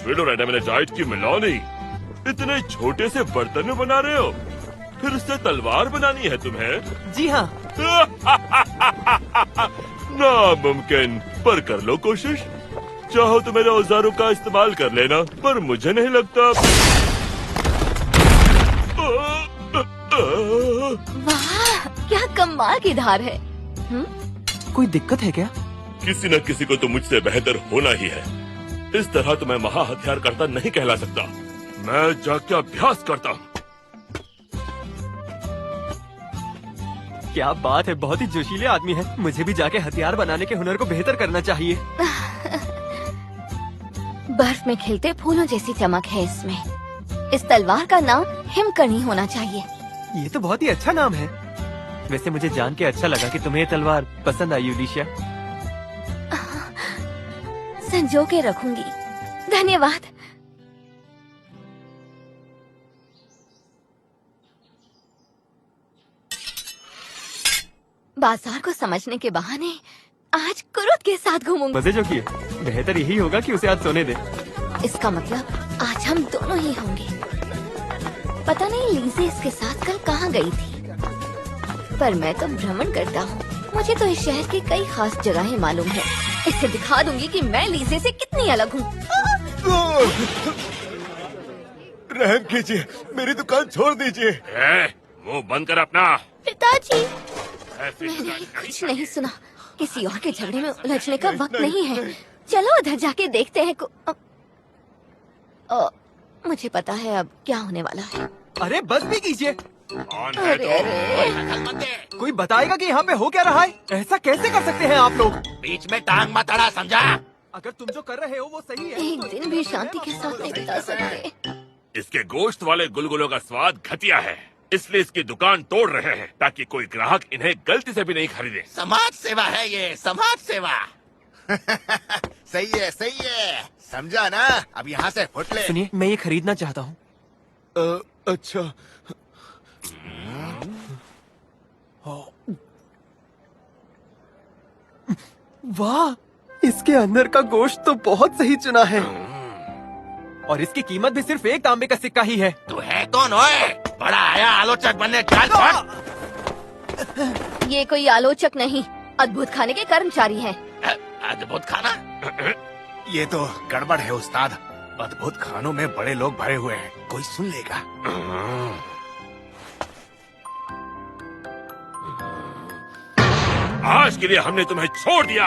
फिलोरेडामेनाइट की मिलौनी इतने छोटे से बर्तन में बना रहे हो, फिर उससे तलवार बनानी है तुम्हें? जी हाँ। नामुमकिन, पर कर लो कोशिश। चाहो तो मेरे औजारों का इस्तेमाल कर लेना, पर मुझे नहीं लगता। वाह, क्या कमाल की धार है। कोई दिक्कत है क्या? किसी न किसी को तो मुझसे बेहतर होना ही है। इस तरह तो मैं महा हथियार करता नहीं कहला सकता। मैं जाके अभ्यास करता हूँ। क्या बात है, बहुत ही जोशीले आदमी है। मुझे भी जाके हथियार बनाने के हुनर को बेहतर करना चाहिए। बर्फ में खिलते फूलों जैसी चमक है इसमें। इस तलवार का नाम हिमकणी होना चाहिए। ये तो बहुत ही अच्छा नाम है। वैसे मुझे जान के अच्छा लगा कि तुम्हें ये तलवार पसंद आई यूलिशिया। संजो के रखूंगी, धन्यवाद। बाजार को समझने के बहाने आज कुरुत के साथ घूमूंगी। मजे जो किए, बेहतर यही होगा कि उसे आज सोने दे। इसका मतलब आज हम दोनों ही होंगे। पता नहीं लीज़े इसके साथ कल कहाँ गई थी, पर मैं तो भ्रमण करता हूँ। मुझे तो इस शहर की कई खास जगहें मालूम है। इसे दिखा दूंगी कि मैं लीज़े से कितनी अलग हूँ। रहम कीजिए, मेरी दुकान छोड़ दीजिए। मुंह बंद कर अपना। पिताजी, मैंने कुछ नहीं सुना। किसी और के झगड़े में उलझने का वक्त नहीं है। चलो उधर जाके देखते हैं। मुझे पता है अब क्या होने वाला है। अरे बस भी कीजिए। अरे अरे, कोई बताएगा कि यहाँ पे हो क्या रहा है? ऐसा कैसे कर सकते हैं आप लोग? बीच में टांग मत अड़ा, समझा? अगर तुम जो कर रहे हो वो सही है। एक दिन भी शांति के साथ नहीं बिता सकते। इसके गोश्त वाले गुलगुलों का स्वाद घटिया है, इसलिए इसकी दुकान तोड़ रहे हैं ताकि कोई ग्राहक इन्हें गलती से भी नहीं खरीदे। समाज सेवा है ये, समाज सेवा। सही है, समझा ना? अब यहाँ से फुट ले। सुनिए, मैं ये खरीदना चाहता हूँ। अच्छा, वाह, इसके अंदर का गोश्त तो बहुत सही चुना है। और इसकी कीमत भी सिर्फ एक तांबे का सिक्का ही है। तू है कौन ओए? बड़ा आया आलोचक बनने, चल फट। ये कोई आलोचक नहीं, अद्भुत खाने के कर्मचारी हैं। अद्भुत खाना? ये तो गड़बड़ है उस्ताद। अद्भुत खानों में बड़े लोग भरे हुए हैं, कोई सुन लेगा। आज के लिए हमने तुम्हें छोड़ दिया।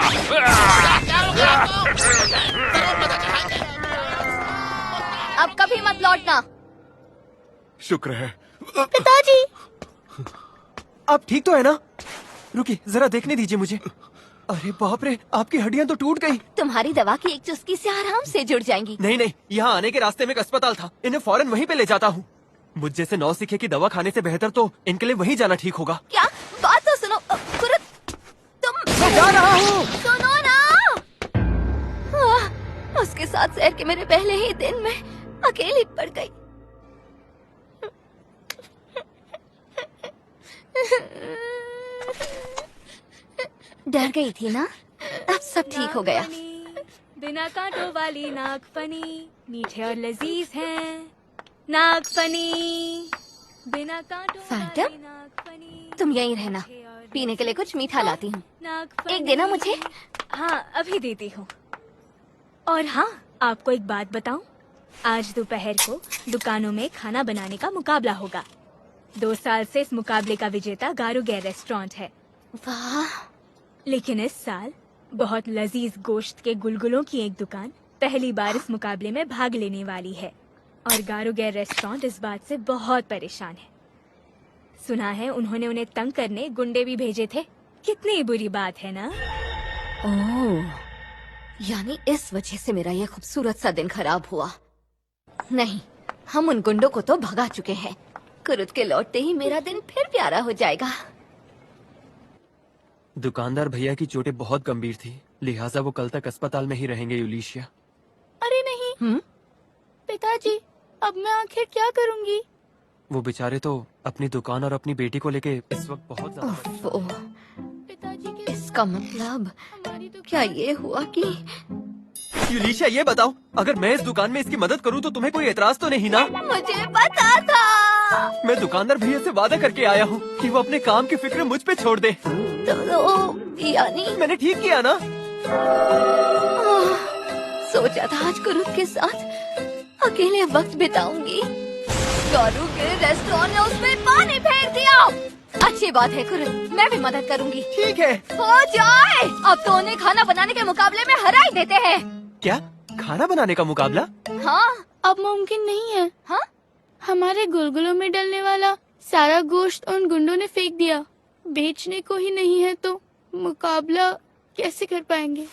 अब कभी मत लौटना। शुक्र है। पिताजी, आप ठीक तो है ना? रुकिए, जरा देखने दीजिए मुझे। अरे बाप रे, आपकी हड्डियां तो टूट गई। तुम्हारी दवा की एक चुस्की से आराम से जुड़ जाएंगी। नहीं, यहाँ आने के रास्ते में एक अस्पताल था। इन्हें फौरन वहीं पे ले जाता हूँ। मुझ जैसे नौसिखे की दवा खाने से बेहतर तो इनके लिए वहीं जाना ठीक होगा। क्या बात तो सुनो। कुरुत, तुम मैं जा रहा हूँ। सुनो ना। उसके साथ शहर के मेरे पहले ही दिन में अकेली पड़ गई। डर गई थी ना? अब सब ठीक हो गया। बिना कांटों वाली नागफनी, मीठे और लजीज हैं नागफनी। बिना कांटों फैंटम, वाली नागफनी। तुम यहीं रहना, पीने के लिए कुछ मीठा लाती हूँ। नागफनी। एक देना मुझे। हाँ, अभी देती हूँ। और हाँ, आपको एक बात बताऊं, आज दोपहर को दुकानों में खाना बनाने का मुकाबला होगा। 2 साल से इस मुकाबले का विजेता गारुगैर रेस्टोरेंट है। वाह, लेकिन इस साल बहुत लजीज गोश्त के गुलगुलों की एक दुकान पहली बार इस मुकाबले में भाग लेने वाली है। और गारुगैर रेस्टोरेंट इस बात से बहुत परेशान है। सुना है उन्होंने उन्हें तंग करने गुंडे भी भेजे थे। कितनी बुरी बात है ना? ओह, यानी इस वजह से मेरा ये खूबसूरत सा दिन खराब हुआ। नहीं, हम उन गुंडों को तो भगा चुके हैं। कुरुत के लौटते ही मेरा दिन फिर प्यारा हो जाएगा। दुकानदार भैया की चोटें बहुत गंभीर थी, लिहाजा वो कल तक अस्पताल में ही रहेंगे यूलिशिया। अरे नहीं पिताजी, अब मैं आखिर क्या करूँगी? वो बेचारे तो अपनी दुकान और अपनी बेटी को लेके इस वक्त बहुत ज्यादा पिताजी के इसका मतलब हमारी तो क्या ये हुआ कि यूलिशिया, ये बताओ, अगर मैं इस दुकान में इसकी मदद करूं तो तुम्हें कोई एतराज तो नहीं ना? मुझे पता था। मैं दुकानदार भैया से वादा करके आया हूँ कि वो अपने काम की फिक्र मुझ पे छोड़ दे। तो यानी मैंने ठीक किया ना? सोचा था आज कुरुत के साथ अकेले वक्त बिताऊंगी। गारू के रेस्टोरेंट ने उसमें पानी फेंक दिया। अच्छी बात है कुरुत, मैं भी मदद करूंगी। ठीक है। हो जाए, अब तो उन्हें खाना बनाने के मुकाबले में हरा ही देते हैं। क्या खाना बनाने का मुकाबला? हाँ। अब मुमकिन नहीं है। हाँ? हमारे गुलगुलों में डलने वाला सारा गोश्त उन गुंडों ने फेंक दिया। बेचने को ही नहीं है तो मुकाबला कैसे कर पाएंगे?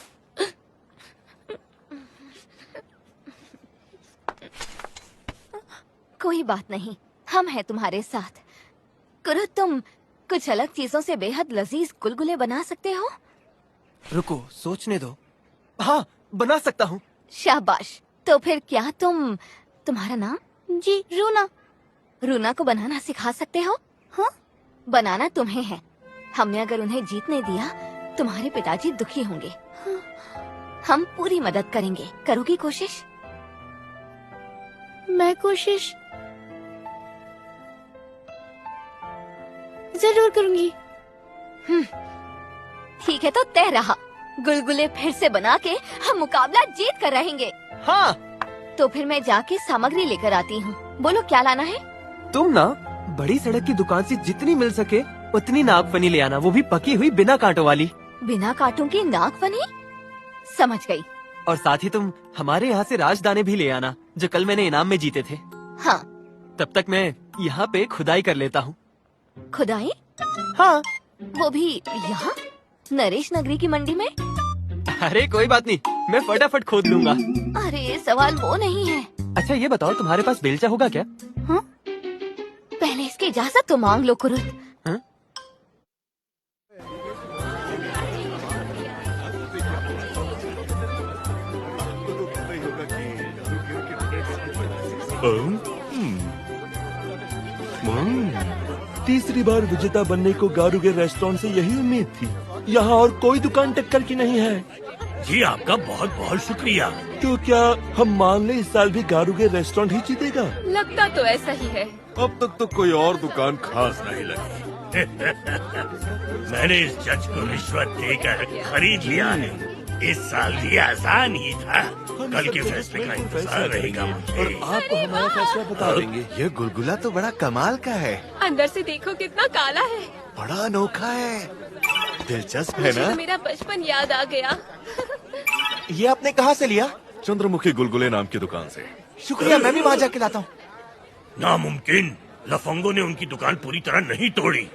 कोई बात नहीं, हम हैं तुम्हारे साथ। कुरुत, तुम कुछ अलग चीजों से बेहद लजीज गुलगुले बना सकते हो। रुको, सोचने दो। हाँ, बना सकता हूँ। शाबाश। तो फिर क्या तुम्हारा नाम? जी, रूना। रूना को बनाना सिखा सकते हो? हाँ? बनाना तुम्हें है। हमने अगर उन्हें जीतने दिया, तुम्हारे पिताजी दुखी होंगे। हाँ। हम पूरी मदद करेंगे। करोगी कोशिश? मैं कोशिश जरूर करूंगी। ठीक है, तो तय रहा। गुलगुले फिर से बना के हम मुकाबला जीत कर रहेंगे। हाँ। तो फिर मैं जाके सामग्री लेकर आती हूँ। बोलो क्या लाना है? तुम ना बड़ी सड़क की दुकान से जितनी मिल सके उतनी नागफनी ले आना, वो भी पकी हुई बिना कांटों वाली। बिना कांटों की नागफनी? समझ गई। और साथ ही तुम हमारे यहाँ से राजदाने भी ले आना, जो कल मैंने इनाम में जीते थे। हाँ। तब तक मैं यहाँ पे खुदाई कर लेता हूँ। खुदाई? हाँ। वो भी यहाँ नरेश नगरी की मंडी में? अरे कोई बात नहीं, मैं फटाफट खोद लूंगा। अरे सवाल वो नहीं है। अच्छा ये बताओ, तुम्हारे पास बेलचा होगा क्या? हाँ? पहले इसकी इजाजत तो मांग लो कुरुत। हाँ? तीसरी बार विजेता बनने को गारूगे रेस्टोरेंट से यही उम्मीद थी। यहाँ और कोई दुकान टक्कर की नहीं है। जी आपका बहुत बहुत शुक्रिया। तो क्या हम मान ले इस साल भी गारूगे रेस्टोरेंट ही जीतेगा? लगता तो ऐसा ही है। अब तक तो कोई और दुकान खास नहीं लगी। मैंने इस जज को रिश्वत देकर खरीद लिया है। इस साल भी आसान ही था। कल के फैसले का इंतजार रहेगा मुझे। आपको हमारा फैसला बता देंगे। ये गुलगुला तो बड़ा कमाल का है। अंदर से देखो कितना काला है। बड़ा अनोखा है। दिलचस्प है मुझे ना? तो मेरा बचपन याद आ गया। ये आपने कहाँ से लिया? चंद्रमुखी गुलगुले नाम की दुकान से। शुक्रिया, मैं भी वहाँ जाके लाता हूँ। नामुमकिन, लफंगों ने उनकी दुकान पूरी तरह नहीं तोड़ी।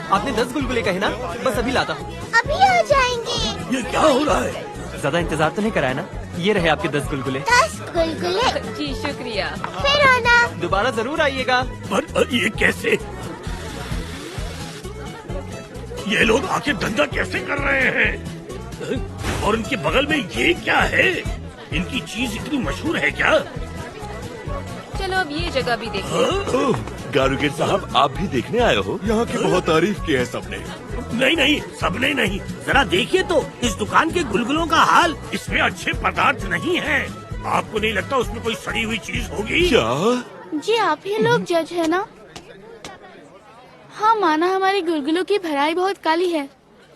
आपने 10 गुलगुले कहे ना? बस अभी लाता हूँ। अभी आ जाएंगे। ये क्या हो रहा है? ज्यादा इंतजार तो नहीं कराया ना? ये रहे आपके 10 गुलगुले। 10 गुलगुले? जी शुक्रिया। फिर आना। दोबारा जरूर आइएगा। पर ये कैसे? ये लोग आखिर धंधा कैसे कर रहे हैं? और इनके बगल में ये क्या है? इनकी चीज इतनी मशहूर है क्या? चलो अब ये जगह भी देखो। ओह, गारूगे साहब, आप भी देखने आए हो? यहाँ की बहुत तारीफ की है सबने। नहीं नहीं, सबने नहीं। जरा देखिए तो इस दुकान के गुलगुलों का हाल। इसमें अच्छे पदार्थ नहीं है। आपको नहीं लगता उसमें कोई सड़ी हुई चीज होगी? क्या? जी आप ही लोग जज है ना? हाँ, माना हमारे गुलगुलों की भराई बहुत काली है,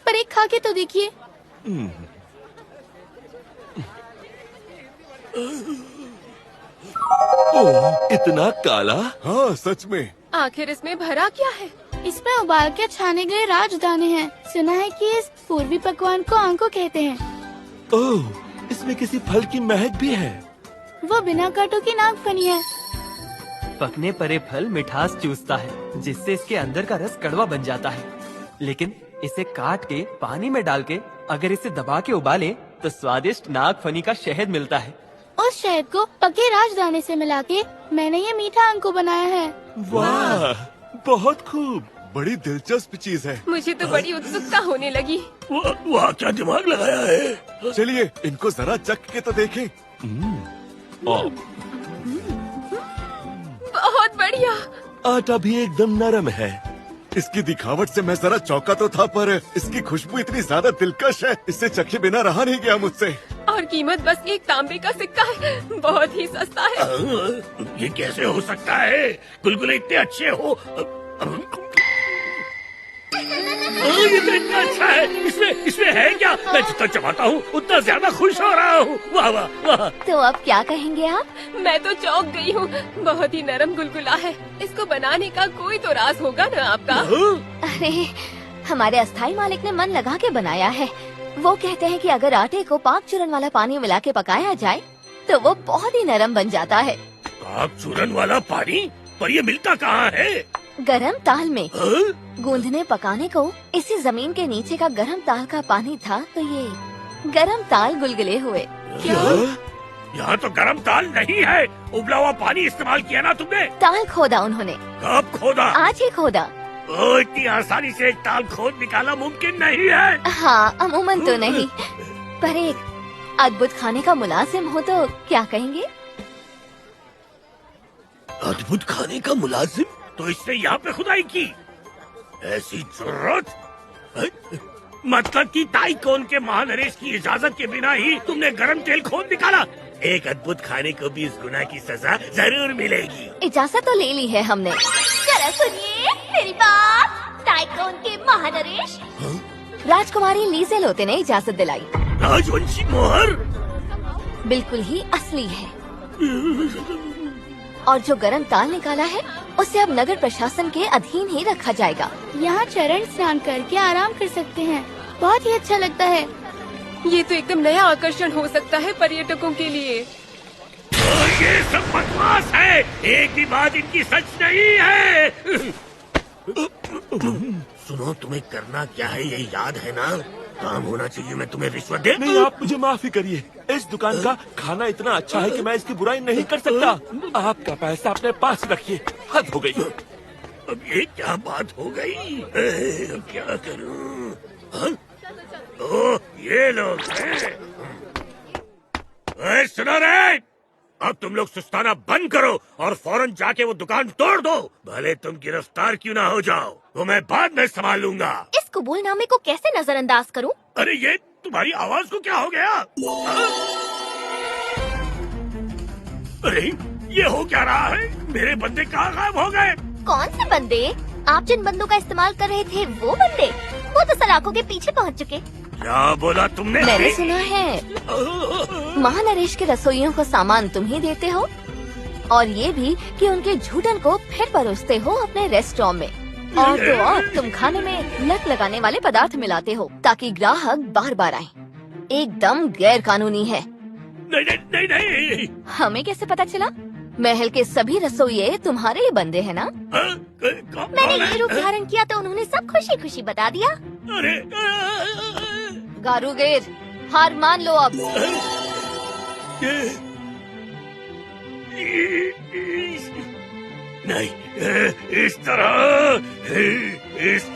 पर एक खा के तो देखिए। ओह, इतना काला? हाँ सच में। आखिर इसमें भरा क्या है? इसमें उबाल के छाने गए राजदाने हैं। सुना है कि इस पूर्वी पकवान को आंको कहते हैं। ओह, इसमें किसी फल की महक भी है। वो बिना कांटों की नागफनी है। पकने पर ये फल मिठास चूसता है, जिससे इसके अंदर का रस कड़वा बन जाता है। लेकिन इसे काट के पानी में डाल के अगर इसे दबा के उबाले तो स्वादिष्ट नागफनी का शहद मिलता है। उस शहद को पके राजदाने से मिला के मैंने ये मीठा अंको बनाया है। वाह, बहुत खूब। बड़ी दिलचस्प चीज है। मुझे तो बड़ी उत्सुकता होने लगी। वाह, क्या दिमाग लगाया है। चलिए इनको जरा चख के तो देखें। ओह, बहुत बढ़िया। आटा भी एकदम नरम है। इसकी दिखावट से मैं जरा चौंका तो था, पर इसकी खुशबू इतनी ज्यादा दिलकश है, इससे चखे बिना रहा नहीं गया मुझसे। और कीमत बस एक तांबे का सिक्का है, बहुत ही सस्ता है। ये कैसे हो सकता है? गुलगुले इतने अच्छे हो। ये तो इतना अच्छा है। इसमें है क्या? मैं जितना चबाता हूँ उतना ज्यादा खुश हो रहा हूँ। वाह वाह वाह। तो अब क्या कहेंगे आप? मैं तो चौंक गई हूँ, बहुत ही नरम गुलगुला है। इसको बनाने का कोई तो राज होगा न आपका? अरे हमारे अस्थाई मालिक ने मन लगा के बनाया है। वो कहते हैं कि अगर आटे को पाक चूरन वाला पानी मिला के पकाया जाए तो वो बहुत ही नरम बन जाता है। पाक चूरन वाला पानी? पर ये मिलता कहाँ है? गरम ताल में। हाँ? गूंदने पकाने को इसी जमीन के नीचे का गरम ताल का पानी था, तो ये गरम ताल गुलगुले हुए। यहाँ तो गरम ताल नहीं है, उबला हुआ पानी इस्तेमाल किया ना तुमने? ताल खोदा उन्होंने। कब खोदा? आज ही खोदा। ओ, इतनी आसानी से एक ताल खोद निकालना मुमकिन नहीं है। हाँ, अमूमन तो नहीं, पर एक अद्भुत खाने का मुलाजिम हो तो क्या कहेंगे? अद्भुत खाने का मुलाजिम? तो इसने यहाँ पे खुदाई की? ऐसी जरूरत? मतलब कि ताइकोन के महानरेश की इजाजत के बिना ही तुमने गरम तेल खोद निकाला? एक अद्भुत खाने को 20 गुना की सजा जरूर मिलेगी। इजाजत तो ले ली है हमने। जरा सुनिए मेरी बात। टाइकोन के महानरेश राजकुमारी लीजेलोते ने इजाजत दिलाई। राजवंशी मोहर? बिल्कुल ही असली है। और जो गरम ताल निकाला है उसे अब नगर प्रशासन के अधीन ही रखा जाएगा। यहाँ चरण स्नान करके आराम कर सकते हैं, बहुत ही अच्छा लगता है। ये तो एकदम नया आकर्षण हो सकता है पर्यटकों के लिए। और ये सब बकवास है, एक भी बात इनकी सच नहीं है। सुनो, तुम्हें करना क्या है ये याद है ना? काम होना चाहिए। मैं तुम्हें रिश्वत दे? नहीं, आप मुझे माफी करिए। इस दुकान का खाना इतना अच्छा है कि मैं इसकी बुराई नहीं कर सकता। आपका पैसा अपने पास रखिए। हद हो गई। अब ये क्या बात हो गई? अब क्या करूं? हाँ? ओह, ये लोग हैं। सुनो रे, अब तुम लोग सुस्ताना बंद करो और फौरन जाके वो दुकान तोड़ दो। भले तुम गिरफ्तार क्यों ना हो जाओ, वो मैं बाद में संभाल लूंगा। इस कबूलनामे को कैसे नजरअंदाज करूं? अरे ये तुम्हारी आवाज को क्या हो गया? अरे ये हो क्या रहा है? मेरे बंदे कहाँ गायब हो गए? कौन से बंदे? आप जिन बंदों का इस्तेमाल कर रहे थे वो बंदे? वो तो सलाखों के पीछे पहुंच चुके। क्या बोला तुमने? मैंने सुना है महानरेश के रसोइयों को सामान तुम ही देते हो, और ये भी कि उनके झूठन को फिर परोसते हो अपने रेस्टोरेंट में। और तो और तुम खाने में लत लगाने वाले पदार्थ मिलाते हो ताकि ग्राहक बार बार आए। एकदम गैर कानूनी है। नहीं नहीं नहीं नहीं। हमें कैसे पता चला? महल के सभी रसोइये तुम्हारे ही बंदे हैं ना? मैंने ये रूप धारण किया तो उन्होंने सब खुशी खुशी बता दिया। अरे गारुगेर, हार मान लो अब। नहीं, इस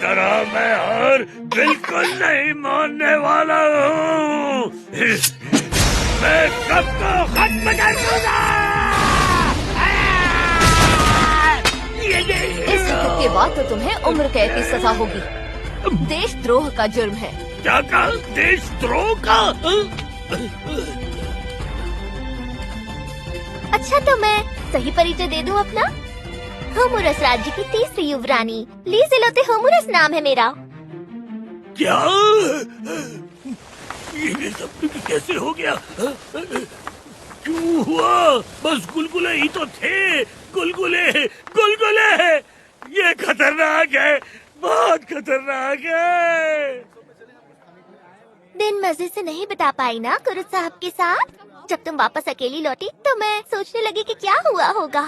तरह मैं हार बिल्कुल नहीं मानने वाला हूँ। मैं सबको खत्म कर दूंगा। इस वक्त के बाद तो तुम्हें उम्र कैद की सजा होगी। देशद्रोह का जुर्म है। क्या कहा? देशद्रोह का? अच्छा, तो मैं सही परिचय दे दूं अपना? होमुरस राज्य की तीसरी युवरानी लीजेलोते होमुरस नाम है मेरा। क्या? ये सब कैसे हो गया? क्यों हुआ? बस गुलगुले ही तो थे। गुलगुले गुलगुले, ये खतरनाक है, बहुत खतरनाक है। दिन मजे से नहीं बिता पाई ना कुरुत साहब के साथ? जब तुम वापस अकेली लौटी तो मैं सोचने लगी कि क्या हुआ होगा।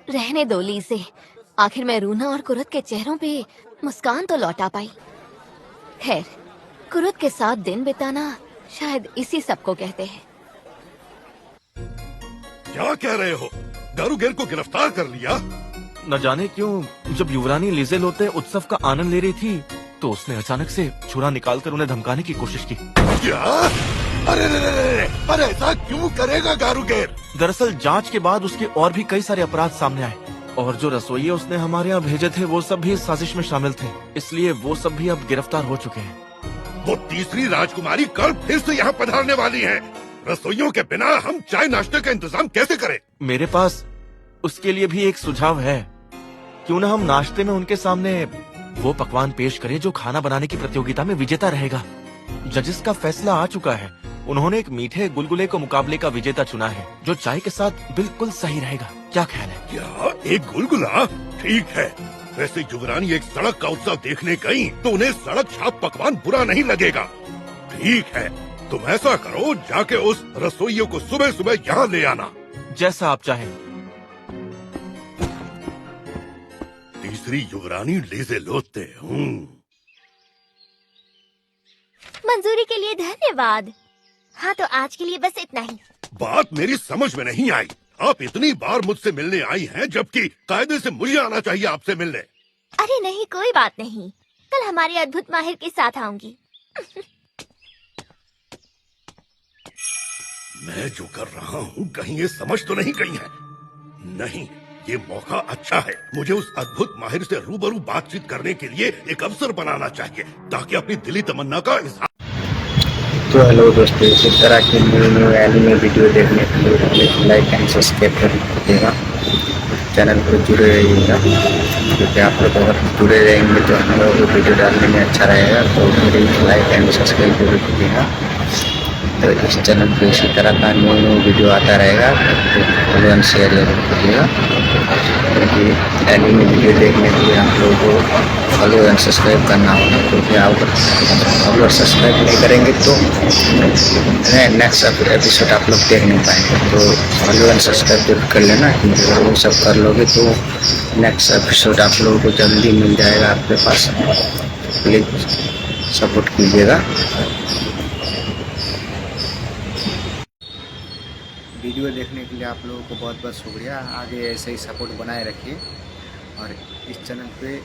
रहने दो लीसे, आखिर मैं रूना और कुरुत के चेहरों पे मुस्कान तो लौटा पाई। खैर, कुरुत के साथ दिन बिताना शायद इसी सब को कहते हैं। क्या कह रहे हो? गारुगेर को गिरफ्तार कर लिया? न जाने क्यों जब युवरानी लीजेलोते उत्सव का आनंद ले रही थी तो उसने अचानक से छुरा निकालकर उन्हें धमकाने की कोशिश की। क्या? अरे पर ऐसा क्यों करेगा गारुगेर? दरअसल जांच के बाद उसके और भी कई सारे अपराध सामने आए और जो रसोइये उसने हमारे यहाँ भेजे थे वो सब भी इस साजिश में शामिल थे, इसलिए वो सब भी अब गिरफ्तार हो चुके हैं। वो तीसरी राजकुमारी कल फिर से यहाँ पधारने वाली हैं। रसोइयों के बिना हम चाय नाश्ते का इंतजाम कैसे करें? मेरे पास उसके लिए भी एक सुझाव है। क्यों ना हम नाश्ते में उनके सामने वो पकवान पेश करें जो खाना बनाने की प्रतियोगिता में विजेता रहेगा। जजेस का फैसला आ चुका है। उन्होंने एक मीठे गुलगुले को मुकाबले का विजेता चुना है जो चाय के साथ बिल्कुल सही रहेगा। क्या ख्याल है? क्या एक गुलगुला? ठीक है। वैसे युवरानी एक सड़क का उत्सव देखने गई तो उन्हें सड़क छाप पकवान बुरा नहीं लगेगा। ठीक है, तुम ऐसा करो, जाके उस रसोइयों को सुबह सुबह यहाँ ले आना। जैसा आप चाहें। तीसरी युवरानी लीजे लोते हूँ। मंजूरी के लिए धन्यवाद। हाँ, तो आज के लिए बस इतना ही। बात मेरी समझ में नहीं आई। आप इतनी बार मुझसे मिलने आई हैं, जबकि कायदे से मुझे आना चाहिए आपसे मिलने। अरे नहीं, कोई बात नहीं। कल हमारे अद्भुत माहिर के साथ आऊंगी। मैं जो कर रहा हूँ कहीं ये समझ तो नहीं गई है? नहीं, ये मौका अच्छा है। मुझे उस अद्भुत माहिर से रूबरू बातचीत करने के लिए एक अवसर बनाना चाहिए ताकि अपनी दिली तमन्ना का इजहार। तो हेलो दोस्तों, इसी तरह की न्यू एनिमे वीडियो देखने के लिए लाइक एंड सब्सक्राइब कर दीजिएगा। चैनल पर जुड़े रहिएगा, क्योंकि आप लोग अगर जुड़े रहेंगे तो हम लोग को वीडियो डालने में अच्छा रहेगा। तो मेरे लाइक एंड सब्सक्राइब जरूर कीजिएगा। तो इस चैनल पर इसी तरह का न्यू वीडियो आता रहेगा, तो फॉलो एंड शेयर जरूर कीजिएगा। क्योंकि एनिमे वीडियो देखने के लिए आप लोगों को फॉलो एंड सब्सक्राइब करना होगा, क्योंकि आप अगर सब्सक्राइब नहीं करेंगे तो नेक्स्ट एपिसोड आप लोग देख नहीं पाएंगे। तो फॉलो एंड सब्सक्राइब जरूर कर लेना। वो सब कर लोगे तो नेक्स्ट एपिसोड आप लोगों को जल्दी मिल जाएगा आपके पास। प्लीज सपोर्ट कीजिएगा। वीडियो देखने के लिए आप लोगों को बहुत बहुत शुक्रिया। आगे ऐसे ही सपोर्ट बनाए रखिए और इस चैनल पे